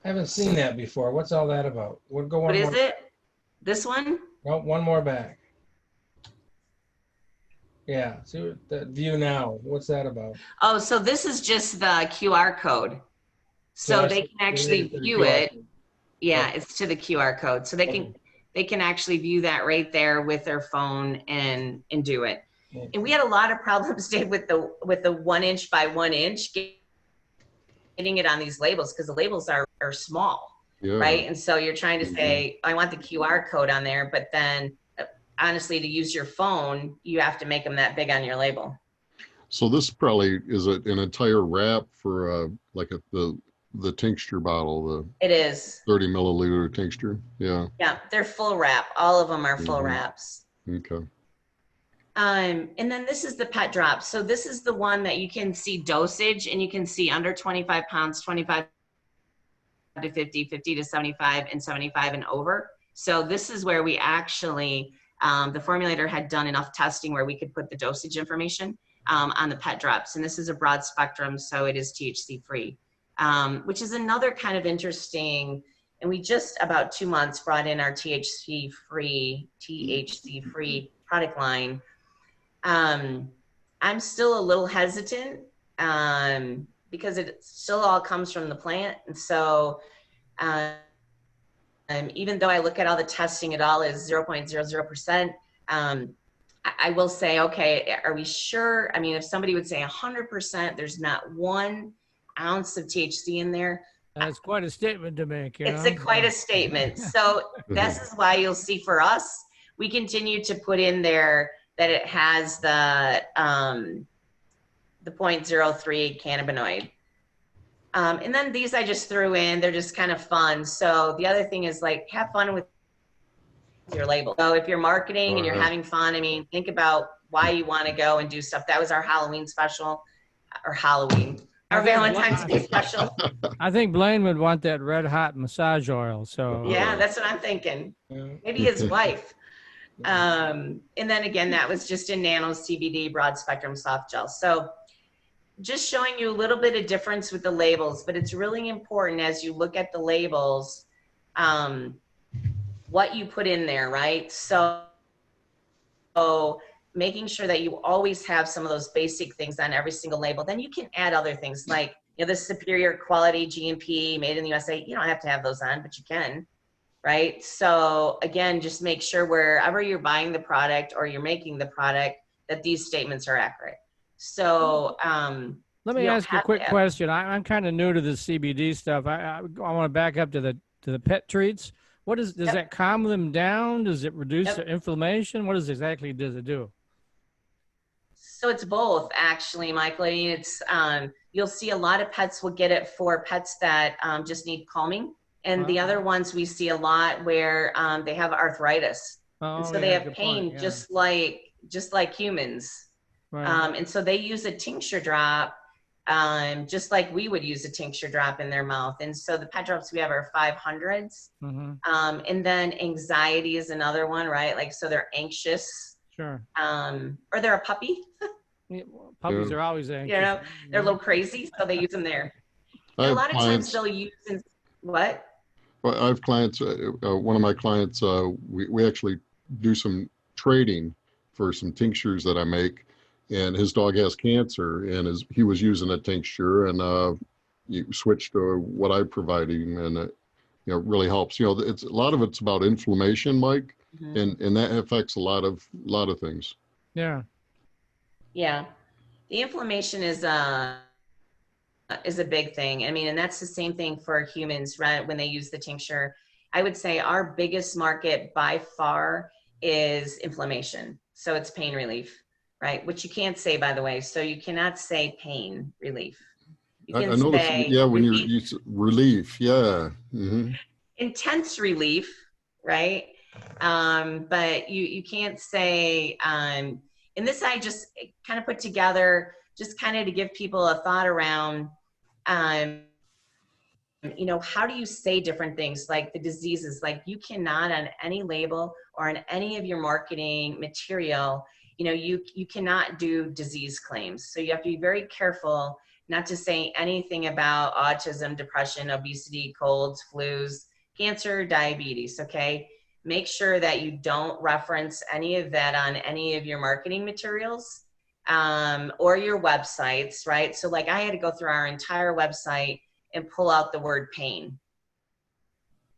I haven't seen that before. What's all that about? We'll go one what more. is it? This one? No, one more back. Yeah, see that view now. What's that about? Oh, so this is just the QR code. So they can actually view it. Yeah, it's to the QR code. So they can actually view that right there with their phone and do it. And we had a lot of problems, Dave, with the 1 inch by 1 inch getting it on these labels, because the labels are small, right? And so you're trying to say, I want the QR code on there, but then honestly, to use your phone, you have to make them that big on your label. So this probably is an entire wrap for the tincture bottle. It is 30 milliliter tincture. Yeah. Yeah, they're full wrap. All of them are full wraps. Okay. And then this is the pet drop. So this is the one that you can see dosage, and you can see under 25 pounds, 25 to 50, 50 to 75, and 75 and over. So this is where we actually, the formulator had done enough testing where we could put the dosage information on the pet drops. And this is a broad spectrum, so it is THC free, which is another kind of interesting. And we just about 2 months brought in our THC free product line. I'm still a little hesitant because it still all comes from the plant. And so even though I look at all the testing, it all is 0.00%. I will say, okay, are we sure? I mean, if somebody would say 100%, there's not 1 ounce of THC in there. That's quite a statement to make. It's quite a statement. So this is why you'll see for us, we continue to put in there that it has the 0.03 cannabinoid. And then these I just threw in, they're just kind of fun. So the other thing is like, have fun with your label. So if you're marketing and you're having fun, I mean, think about why you want to go and do stuff. That was our Halloween special, or Halloween. Our Valentine's Day special. I think Blaine would want that red hot massage oil. So Yeah, that's what I'm thinking. Maybe his wife. And then again, that was just in nano CBD broad spectrum soft gel. So just showing you a little bit of difference with the labels, but it's really important as you look at the labels, what you put in there, right? So making sure that you always have some of those basic things on every single label. Then you can add other things like, the superior quality GMP made in the USA. You don't have to have those on, but you can, right? So again, just make sure wherever you're buying the product or you're making the product that these statements are accurate. So let me ask you a quick question. I'm kind of new to this CBD stuff. I want to back up to the pet treats. What does that calm them down? Does it reduce the inflammation? What exactly does it do? So it's both, actually, Michael. I mean, it's you'll see a lot of pets will get it for pets that just need calming, and the other ones we see a lot where they have arthritis, and so they have pain just like humans, right. And so they use a tincture drop, just like we would use a tincture drop in their mouth. And so the pet drops we have are 500s, and then anxiety is another one, right? Like, so they're anxious. Sure. Or they're a puppy. Yeah, puppies are always anxious. They're a little crazy, so they use them there. A lot of times they'll use what? Well, I have clients. One of my clients, we actually do some trading for some tinctures that I make, and his dog has cancer, and he was using a tincture, and you switched to what I provide him, and it really helps. It's a lot of it's about inflammation, Mike. And that affects a lot of things. Yeah. Yeah. The inflammation is a big thing. I mean, and that's the same thing for humans, right? When they use the tincture, I would say our biggest market by far is inflammation. So it's pain relief, right? Which you can't say, by the way. So you cannot say pain relief. You can say when you relief. Yeah. Mm-hmm. Intense relief, right? But you can't say, and this I just kind of put together just kind of to give people a thought around, how do you say different things like the diseases? Like, you cannot on any label or on any of your marketing material, you cannot do disease claims. So you have to be very careful not to say anything about autism, depression, obesity, colds, flus, cancer, diabetes, okay? Make sure that you don't reference any of that on any of your marketing materials or your websites, right? So like I had to go through our entire website and pull out the word pain,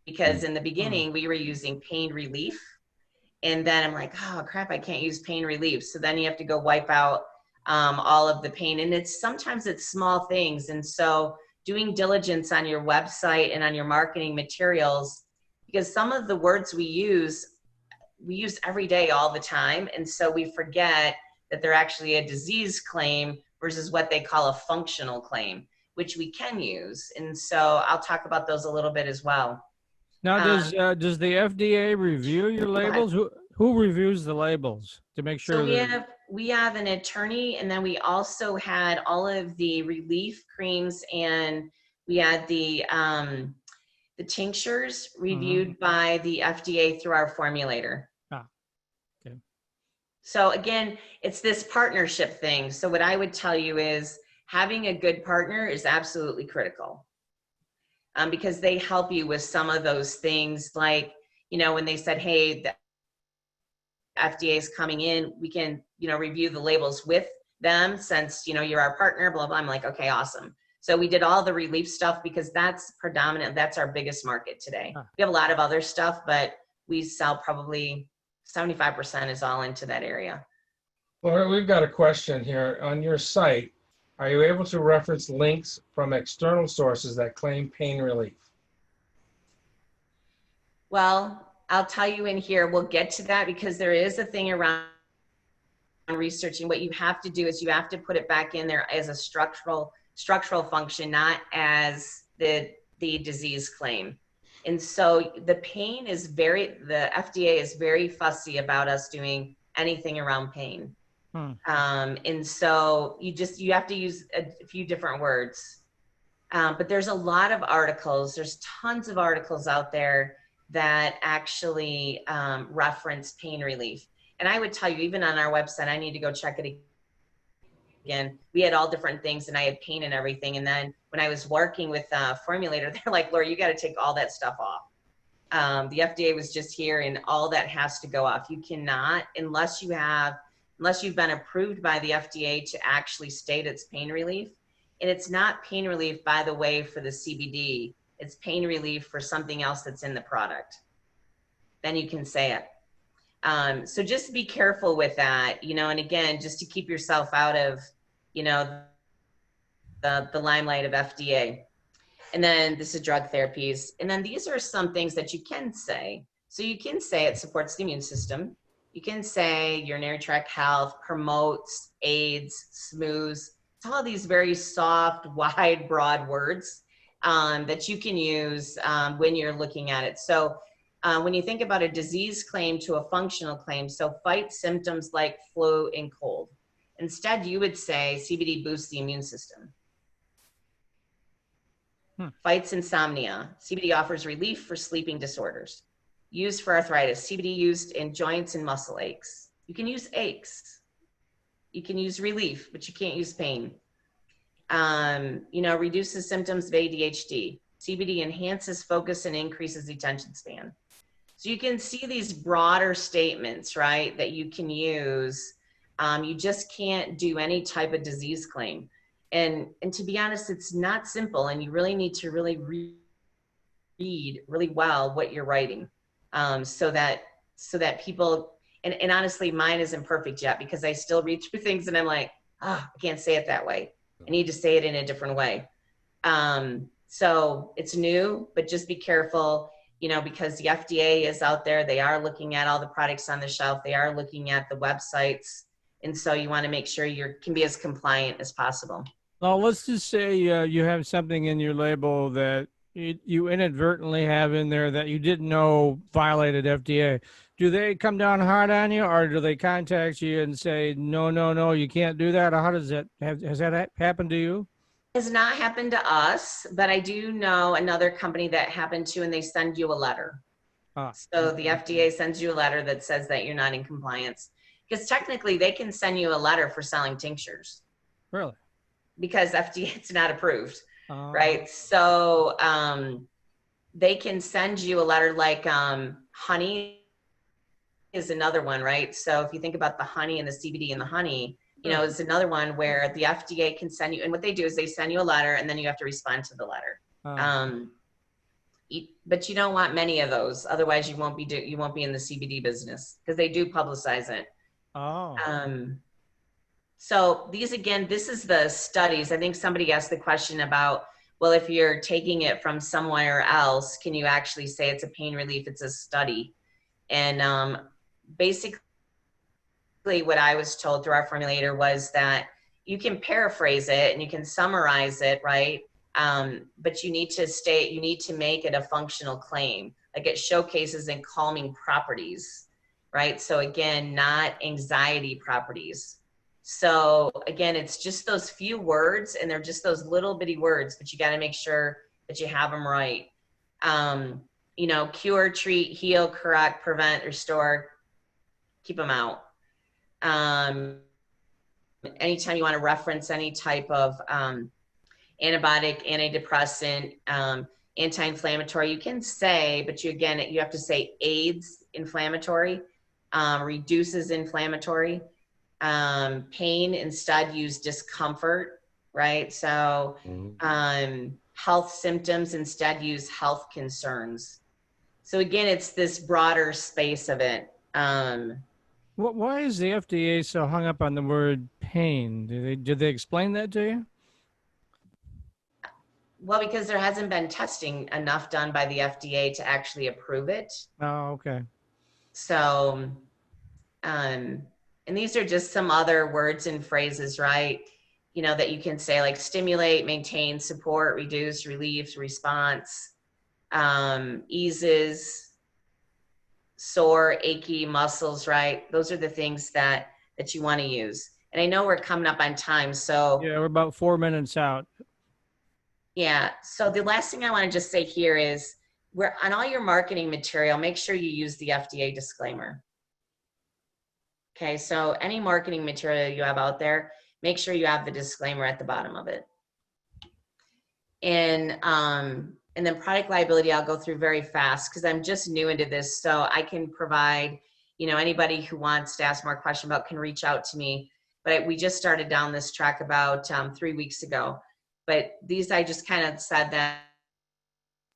because in the beginning we were using pain relief, and then I'm like, oh crap, I can't use pain relief. So then you have to go wipe out all of the pain, and sometimes it's small things. And so doing diligence on your website and on your marketing materials, because some of the words we use every day all the time, and so we forget that they're actually a disease claim versus what they call a functional claim, which we can use. And so I'll talk about those a little bit as well. Now, does the FDA review your labels? Who reviews the labels to make sure? So we have an attorney, and then we also had all of the relief creams, and we had the tinctures reviewed by the FDA through our formulator. Okay. So again, it's this partnership thing. So what I would tell you is having a good partner is absolutely critical, because they help you with some of those things. Like, when they said, hey, the FDA is coming in, we can, review the labels with them since, you're our partner, blah, blah. I'm like, okay, awesome. So we did all the relief stuff because that's predominant. That's our biggest market today. We have a lot of other stuff, but we sell probably 75% is all into that area. Well, we've got a question here. On your site, are you able to reference links from external sources that claim pain relief? Well, I'll tell you in here, we'll get to that, because there is a thing around researching. What you have to do is you have to put it back in there as a structural function, not as the disease claim. And so the FDA is very fussy about us doing anything around pain. And so you have to use a few different words. But there's a lot of articles. There's tons of articles out there that actually reference pain relief. And I would tell you, even on our website, I need to go check it again. We had all different things, and I had pain and everything. And then when I was working with Formulator, they're like, Laura, you got to take all that stuff off. The FDA was just here, and all that has to go off. You cannot, unless you've been approved by the FDA to actually state it's pain relief. And it's not pain relief, by the way, for the CBD. It's pain relief for something else that's in the product. Then you can say it. So just be careful with that, and again, just to keep yourself out of, the limelight of FDA. And then this is drug therapies. And then these are some things that you can say. So you can say it supports the immune system. You can say urinary tract health, promotes, aids, smooths. It's all these very soft, wide, broad words that you can use when you're looking at it. So when you think about a disease claim to a functional claim, so fight symptoms like flu and cold. Instead, you would say CBD boosts the immune system. Fights insomnia. CBD offers relief for sleeping disorders. Used for arthritis. CBD used in joints and muscle aches. You can use aches. You can use relief, but you can't use pain. Reduces symptoms of ADHD. CBD enhances focus and increases attention span. So you can see these broader statements, right, that you can use. You just can't do any type of disease claim. And to be honest, it's not simple, and you really need to really read really well what you're writing, so that people, and honestly, mine isn't perfect yet, because I still read through things and I'm like, I can't say it that way. I need to say it in a different way. So it's new, but just be careful, because the FDA is out there. They are looking at all the products on the shelf. They are looking at the websites. And so you want to make sure you can be as compliant as possible. Well, let's just say you have something in your label that you inadvertently have in there that you didn't know violated FDA. Do they come down hard on you, or do they contact you and say, no, you can't do that? Or how does that has that happened to you? It has not happened to us, but I do know another company that happened to, and they send you a letter. So the FDA sends you a letter that says that you're not in compliance, because technically they can send you a letter for selling tinctures. Really? Because FDA, it's not approved, right? So they can send you a letter, like honey is another one, right? So if you think about the honey and the CBD and the honey, is another one where the FDA can send you, and what they do is they send you a letter, and then you have to respond to the letter. But you don't want many of those, otherwise you won't be in the CBD business, because they do publicize it. So these, again, this is the studies. I think somebody asked the question about, well, if you're taking it from somewhere else, can you actually say it's a pain relief? It's a study. And basically what I was told through our formulator was that you can paraphrase it and you can summarize it, right? But you need to make it a functional claim. Like, it showcases and calming properties, right? So again, not anxiety properties. So again, it's just those few words, and they're just those little bitty words, but you got to make sure that you have them right. Cure, treat, heal, correct, prevent, restore, keep them out. Anytime you want to reference any type of antibiotic, antidepressant, anti-inflammatory, you can say, but you have to say aids inflammatory, reduces inflammatory. Pain, instead use discomfort, right? So health symptoms, instead use health concerns. So again, it's this broader space of it. Why is the FDA so hung up on the word pain? Did they explain that to you? Well, because there hasn't been testing enough done by the FDA to actually approve it. Oh, okay. So, and these are just some other words and phrases, right? That you can say, like stimulate, maintain, support, reduce, relieve, response, eases, sore, achy muscles, right? Those are the things that that you want to use. And I know we're coming up on time, so Yeah, we're about 4 minutes out. yeah. So the last thing I want to just say here is, where on all your marketing material, make sure you use the FDA disclaimer. Okay, so any marketing material you have out there, make sure you have the disclaimer at the bottom of it. And then product liability, I'll go through very fast because I'm just new into this, so I can provide, anybody who wants to ask more questions about can reach out to me. But we just started down this track about 3 weeks ago. But these, I just kind of said that,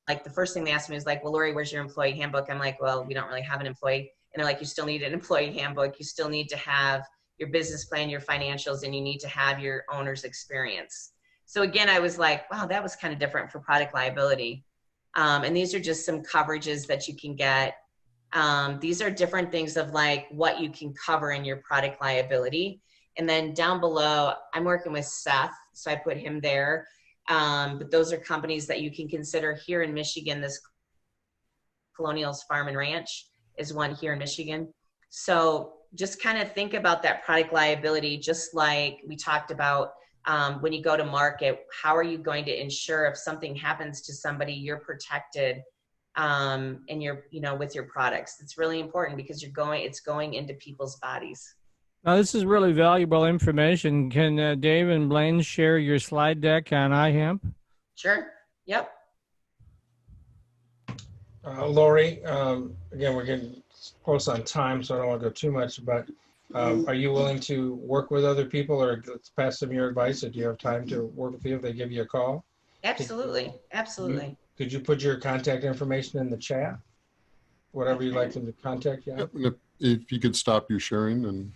like the first thing they asked me was like, well, Lori, where's your employee handbook? I'm like, well, we don't really have an employee. And they're like, you still need an employee handbook. You still need to have your business plan, your financials, and you need to have your owner's experience. So again, I was like, wow, that was kind of different for product liability. And these are just some coverages that you can get. These are different things of like what you can cover in your product liability. And then down below, I'm working with Seth, so I put him there. But those are companies that you can consider here in Michigan. This Colonial's Farm and Ranch is one here in Michigan. So just kind of think about that product liability, just like we talked about when you go to market. How are you going to ensure if something happens to somebody, you're protected and you're, with your products? It's really important because it's going into people's bodies. Now, this is really valuable information. Can Dave and Blaine share your slide deck on iHemp? Sure. Yep. Lori, again, we're getting close on time, so I don't want to go too much, but are you willing to work with other people or pass them your advice? Or do you have time to work with people if they give you a call? Absolutely. Absolutely. Could you put your contact information in the chat? Whatever you'd like them to contact you on? Yep. If you could stop you sharing, and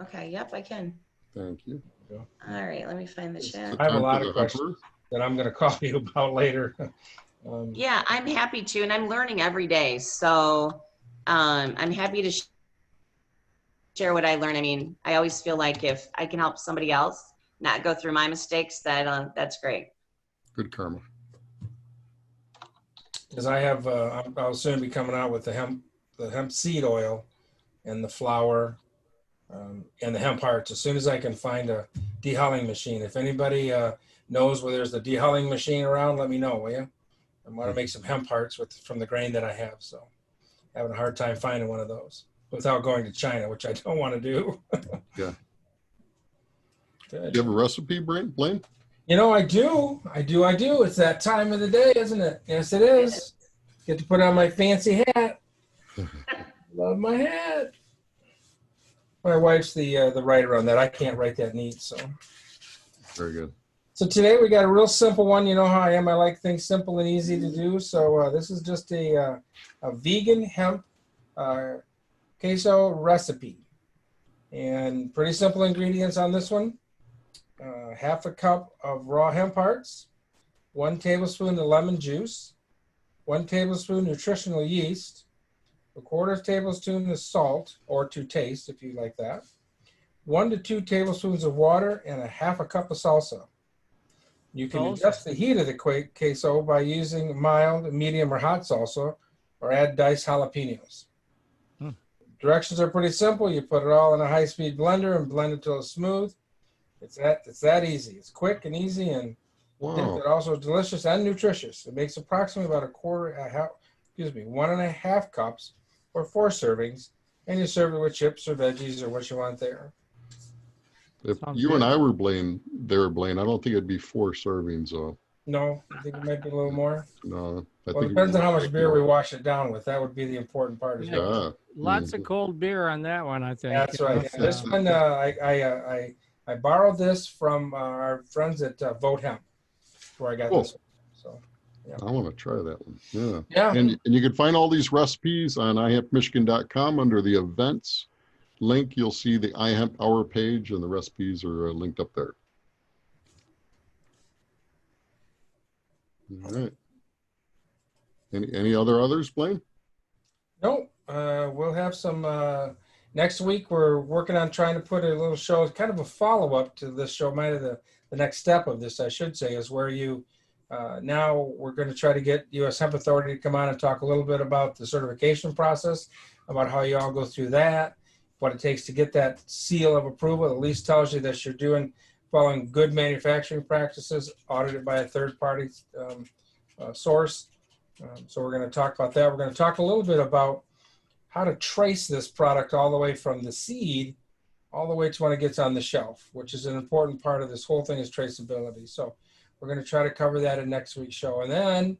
Okay. Yep, I can. thank you. All right. Let me find the chat. I have a Time lot for of the questions that I'm going to call you about later. Yeah, I'm happy to, and I'm learning every day. So I'm happy to share what I learn. I mean, I always feel like if I can help somebody else not go through my mistakes, that's great. Good karma. Because I'll soon be coming out with the hemp seed oil and the flour and the hemp hearts as soon as I can find a dehulling machine. If anybody knows where there's a dehulling machine around, let me know, will you? I want to make some hemp hearts from the grain that I have. So having a hard time finding one of those without going to China, which I don't want to do. Yeah. Good. Do you have a recipe, Blaine? I do. It's that time of the day, isn't it? Yes, it is. Get to put on my fancy hat. Love my hat. My wife's the writer on that. I can't write that neat, so. Very good. So today we got a real simple one. You know how I am. I like things simple and easy to do. So this is just a vegan hemp queso recipe. And pretty simple ingredients on this one. Half a cup of raw hemp hearts, 1 tablespoon of lemon juice, 1 tablespoon nutritional yeast, 1/4 tablespoon of salt, or to taste if you like that, 1 to 2 tablespoons of water, and a half a cup of salsa. You can adjust the heat of the queso by using mild, medium, or hot salsa, or add diced jalapenos. Directions are pretty simple. You put it all in a high-speed blender and blend it till it's smooth. It's that easy. It's quick and easy, and it also delicious and nutritious. It makes approximately about 1.5 cups or 4 servings, and you serve it with chips or veggies or what you want there. If you and I were Blaine, I don't think it'd be 4 servings though. No, I think it might be a little more. No, Well, it depends on how much beer we wash it down with. That would be the important part as well. Yeah. Lots of cold beer on that one, I think. That's right. And this one, I borrowed this from our friends at Vote Hemp, where I got this one. So, yeah. I want to try that one. Yeah. Yeah. And you can find all these recipes on iHempMichigan.com under the events link. You'll see the iHemp Hour page, and the recipes are linked up there. All right. Any others, Blaine? No. We'll have some next week. We're working on trying to put a little show, kind of a follow-up to this show. The next step of this, I should say, is where you now we're going to try to get U.S. Hemp Authority to come on and talk a little bit about the certification process, about how you all go through that, what it takes to get that seal of approval. At least tells you that you're following good manufacturing practices, audited by a third-party source. So we're going to talk about that. We're going to talk a little bit about how to trace this product all the way from the seed all the way to when it gets on the shelf, which is an important part of this whole thing, is traceability. So we're going to try to cover that in next week's show. And then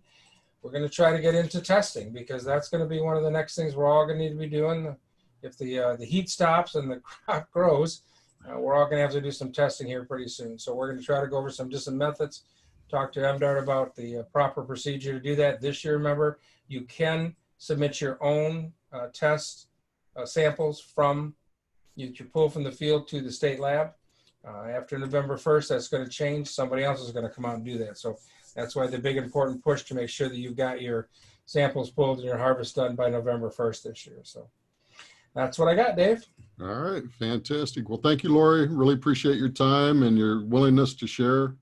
we're going to try to get into testing, because that's going to be one of the next things we're all going to need to be doing. If the heat stops and the crop grows, we're all going to have to do some testing here pretty soon. So we're going to try to go over some different methods, talk to MDART about the proper procedure to do that. This year, remember, you can submit your own test samples from you pull from the field to the state lab. After November 1st, that's going to change. Somebody else is going to come out and do that. So that's why the big important push to make sure that you've got your samples pulled and your harvest done by November 1st this year. So that's what I got, Dave. All right, fantastic. Well, thank you, Lori. Really appreciate your time and your willingness to share.